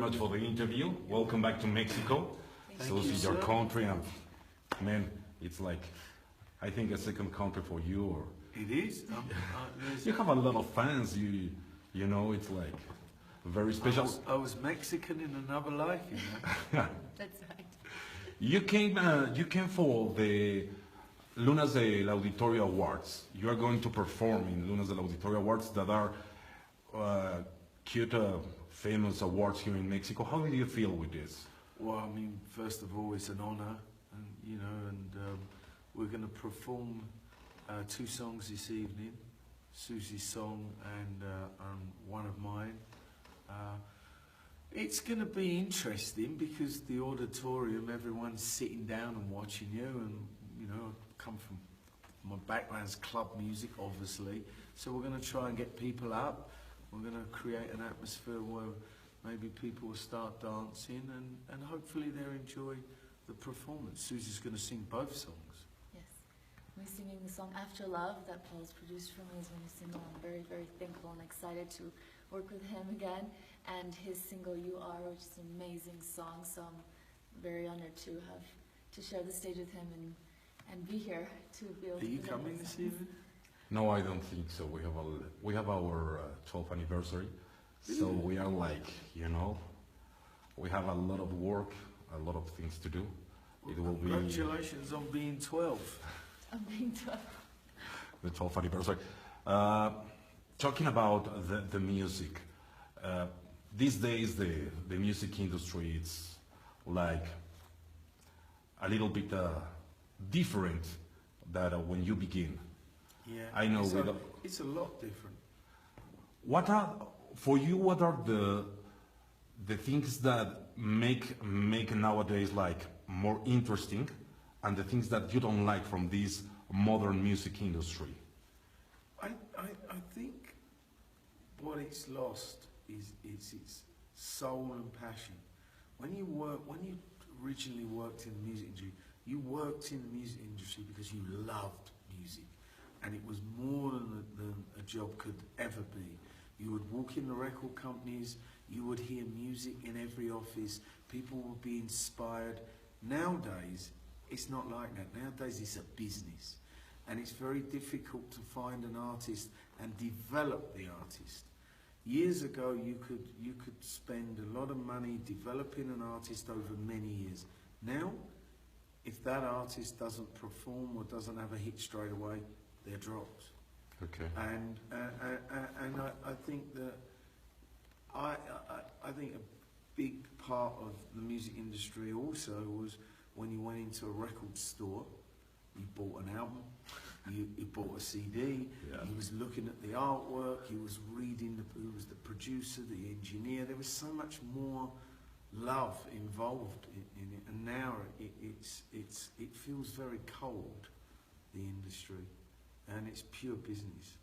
much for the interview. Welcome back to Mexico. Suzie, your country, and man, it's like, I think a second country for you. Or it is. you have a lot of fans. You know, it's like very special. I was Mexican in another life, you know. That's right. You came for the Lunas del Auditorio Awards. You are going to perform in Lunas del Auditorio Awards that are cute, famous awards here in Mexico. How do you feel with this? Well, I mean, first of all, it's an honor, and you know, and we're going to perform 2 songs this evening, Suzie's song and one of mine. It's going to be interesting because the auditorium, everyone's sitting down and watching you, and you know, I come from, my background's club music, obviously, so we're going to try and get people up. We're going to create an atmosphere where maybe people will start dancing, and hopefully they'll enjoy the performance. Suzie's going to sing both songs. Yes, we're singing the song After Love that Paul's produced for me is going to sing. I'm very, very thankful and excited to work with him again, and his single You Are, which is an amazing song, so I'm very honored to share the stage with him and be here to be able to. Are you coming this evening? No, I don't think so. We have our 12th anniversary, so we are like, you know, we have a lot of work, a lot of things to do. It will be. Congratulations on being 12. I'm being 12. The 12th anniversary. Talking about the music, these days the music industry, it's like a little bit different than when you begin. Yeah, I know. It's a lot different. What are the things that make nowadays like more interesting, and the things that you don't like from this modern music industry? I think what it's lost is its soul and passion. When you originally worked in the music industry, you worked in the music industry because you loved music, and it was more than a job could ever be. You would walk in the record companies, you would hear music in every office, people would be inspired. Nowadays, it's not like that. Nowadays, it's a business, and it's very difficult to find an artist and develop the artist. Years ago, you could spend a lot of money developing an artist over many years. Now, if that artist doesn't perform or doesn't have a hit straight away, they're dropped. Okay. And I think that I think a big part of the music industry also was when you went into a record store, you bought an album, you bought a CD, yeah. You was looking at the artwork, you was reading who was the producer, the engineer. There was so much more love involved in it, and now it feels very cold, the industry, and it's pure business.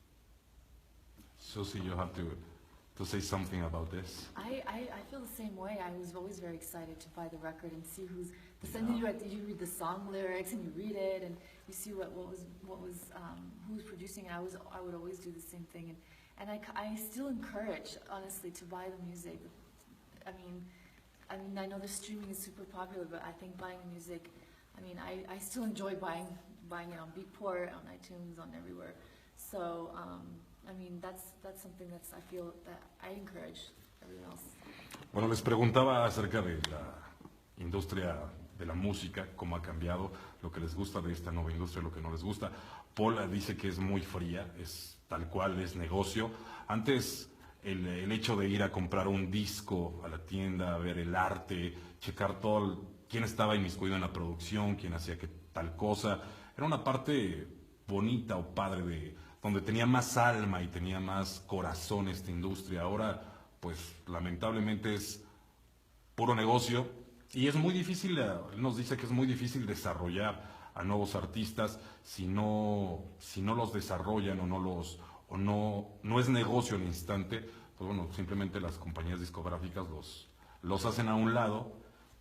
Suzie, you have to say something about this. I feel the same way. I was always very excited to buy the record and see who's the same. You read the song lyrics and you read it and you see what was who's producing it. I would always do the same thing, and I still encourage, honestly, to buy the music. I mean I know the streaming is super popular, but I think buying the music, I mean I still enjoy buying it on Beatport, on iTunes, on everywhere. So I mean, that's something I feel that I encourage everyone else. Bueno, les preguntaba acerca de la industria de la música, cómo ha cambiado, lo que les gusta de esta nueva industria, lo que no les gusta. Paul dice que es muy fría, es tal cual, es negocio. Antes, el hecho de ir a comprar un disco a la tienda, ver el arte, checar quién estaba inmiscuido en la producción, quién hacía que tal cosa, era una parte bonita o padre donde tenía más alma y tenía más corazón esta industria. Ahora, pues lamentablemente es puro negocio y es muy difícil, él nos dice que es muy difícil desarrollar a nuevos artistas si no los desarrollan o no es negocio al instante. Pues bueno, simplemente las compañías discográficas los hacen a un lado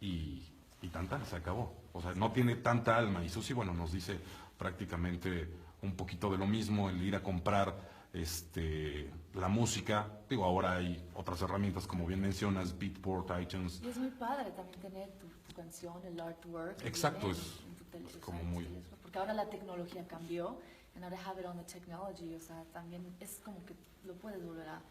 y se acabó. O sea, no tiene tanta alma. Y Suzie, bueno, nos dice prácticamente un poquito de lo mismo, el ir a comprar la música, digo, ahora hay otras herramientas como bien mencionas, Beatport, iTunes. Y es muy padre también tener tu canción, el artwork. que Exacto, viene es en tu como en tu muy- teléfono, porque ahora la tecnología cambió, and ahora have it on the technology, o sea, también es como que lo puedes volver a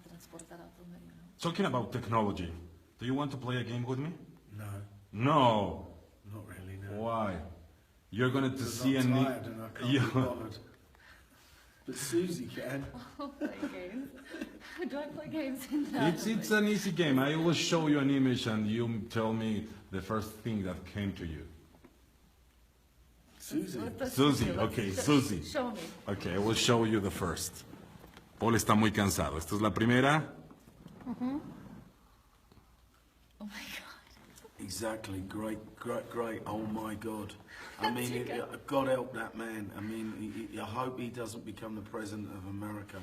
transportar a otro medio, ¿no? Talking about technology, do you want to play a game with me? No, No. not really, no. Why? You're going to Because see a I'm new... tired and I can't be bothered. But Susie can. I'll play games. Do I play games in that? It's an easy game. I will show you an image and you tell me the first thing that came to you. Susie. Susie, okay, Susie. Show me. Okay, I will show you the first. Paul está muy cansado. Esta es la primera. Oh my God. Exactly. Great. Oh my God. I mean, God help that man. I mean, I hope he doesn't become the president of America.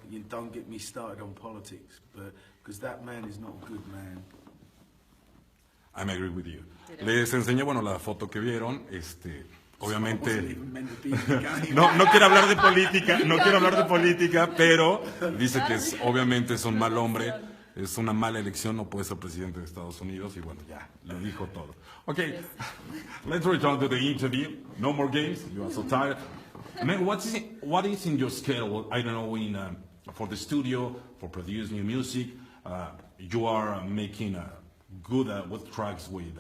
You don't get me started on politics, but because that man is not a good man. I agree with you. Les enseñé, bueno, la foto que vieron, obviamente, no quiero hablar de política, pero dice que obviamente es un mal hombre, es una mala elección, no puede ser presidente de Estados Unidos, y bueno, ya, lo dijo todo. Okay, let's return to the interview. No more games, you are so tired. Man, what is in your schedule, I don't know, for the studio, for producing new music? You are making good with tracks with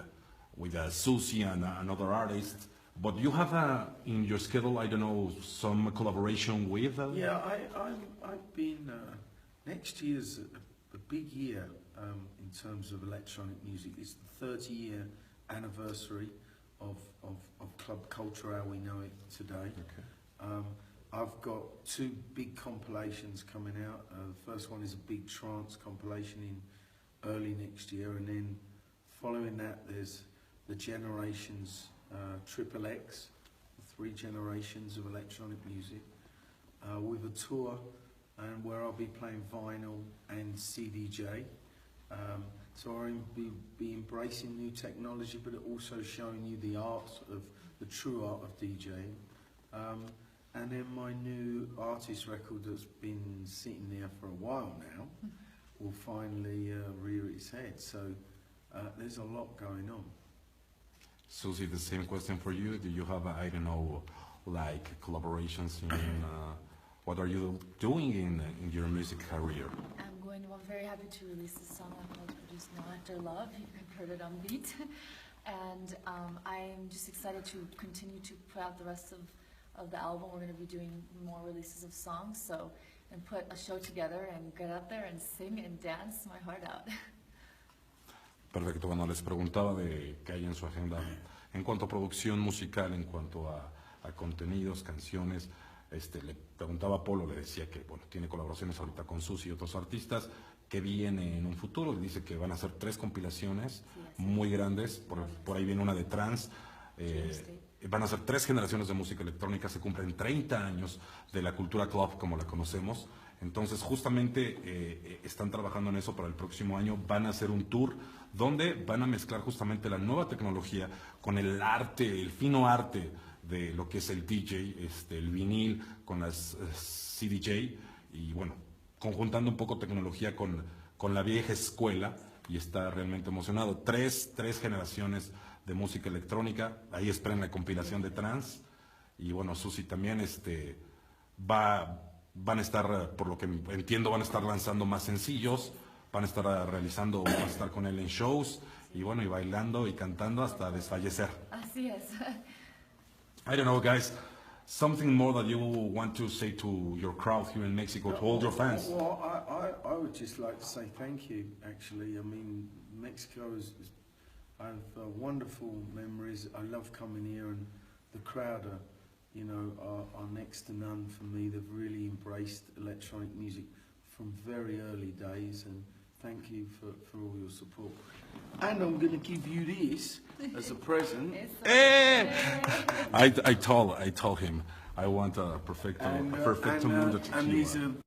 Suzie and another artist, but you have in your schedule, I don't know, some collaboration with? Yeah, I've been. Next year's a big year in terms of electronic music. It's the 30-year anniversary of club culture how we know it today. Okay. I've got two big compilations coming out. The first one is a big trance compilation in early next year, and then following that there's the Generations Triple X, the 3 generations of electronic music, with a tour and where I'll be playing vinyl and CDJ. So I'll be embracing new technology, but also showing you the art of the true art of DJing. And then my new artist record that's been sitting there for a while now will finally rear its head. So there's a lot going on. Suzie, the same question for you. Do you have, I don't know, like collaborations in, what are you doing in your music career? I'm very happy to release this song that was produced now After Love. You've heard it on beat. And I'm just excited to continue to put out the rest of the album. We're going to be doing more releases of songs, and put a show together and get out there and sing and dance my heart out. Perfecto, bueno, les preguntaba de qué hay en su agenda en cuanto a producción musical, en cuanto a contenidos, canciones. Le preguntaba a Polo, le decía que bueno, tiene colaboraciones ahorita con Suzie y otros artistas, que viene en un futuro, le dice que van a ser 3 compilaciones muy grandes, por ahí viene una de trance, van a ser 3 generaciones de música electrónica, se cumplen 30 años de la cultura club como la conocemos, entonces justamente están trabajando en eso para el próximo año, van a hacer un tour donde van a mezclar justamente la nueva tecnología con el arte, el fino arte de lo que es el DJ, el vinil con las CDJ, y bueno, conjuntando un poco tecnología con la vieja escuela, y está realmente emocionado. 3 generaciones de música electrónica, ahí esperen la compilación de trance, y bueno, Suzie también van a estar, por lo que entiendo, van a estar lanzando más sencillos, van a estar realizando, van a estar con él en shows, y bueno, y bailando y cantando hasta desfallecer. Así es. I don't know, guys, something more that you want to say to your crowd here in Mexico, to all your fans? Well, I would just like to say thank you, actually. I mean, Mexico I have wonderful memories. I love coming here, and the crowd are next to none for me. They've really embraced electronic music from very early days, and thank you for all your support. And I'm going to give you this as a present. I told him I want a perfecto mundo tequila. And these are